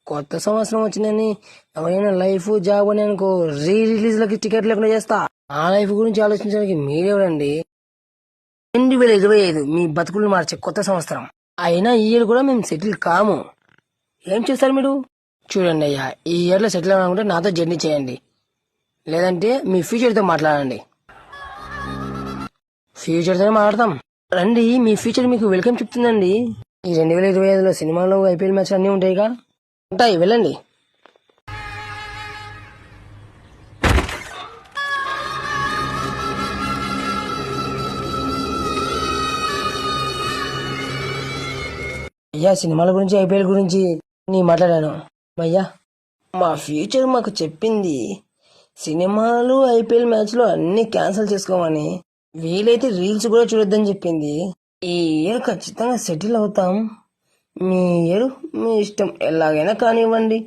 కొత్త సంవత్సరం వచ్చిందని ఎవరైనా లైఫ్ జాబ్ అని అనుకో రిలీజ్లకి టికెట్ లేకుండా చేస్తా. ఆ లైఫ్ గురించి ఆలోచించడానికి మీరెవరండి? 2025 మీ బతుకులు మార్చే కొత్త సంవత్సరం. అయినా ఈ ఇయర్ కూడా మేము సెటిల్ కాము. ఏం చేస్తారు మీరు? చూడండి అయ్యా, ఈ ఇయర్లో సెటిల్ అవ్వాలనుకుంటే నాతో జర్నీ చేయండి, లేదంటే మీ ఫ్యూచర్తో మాట్లాడండి. ఫ్యూచర్తోనే మాట్లాడతాం రండి. మీ ఫ్యూచర్ మీకు వెల్కమ్ చెప్తుందండి. ఈ 2025లో సినిమాలు ఐపీఎల్ మ్యాచ్ అన్నీ ఉంటాయిగా. ఉంటాయి, వెళ్ళండి. అయ్యా, సినిమాల గురించి ఐపీఎల్ గురించి నీ మాట్లాడాను అయ్యా. మా ఫ్యూచర్ మాకు చెప్పింది సినిమాలు ఐపీఎల్ మ్యాచ్లు అన్నీ క్యాన్సిల్ చేసుకోమని, వీలైతే రీల్స్ కూడా చూడొద్దని చెప్పింది. ఈ ఇయర్ ఖచ్చితంగా సెటిల్ అవుతాం. మీ ఇయర్ మీ ఇష్టం, ఎలాగైనా కానివ్వండి.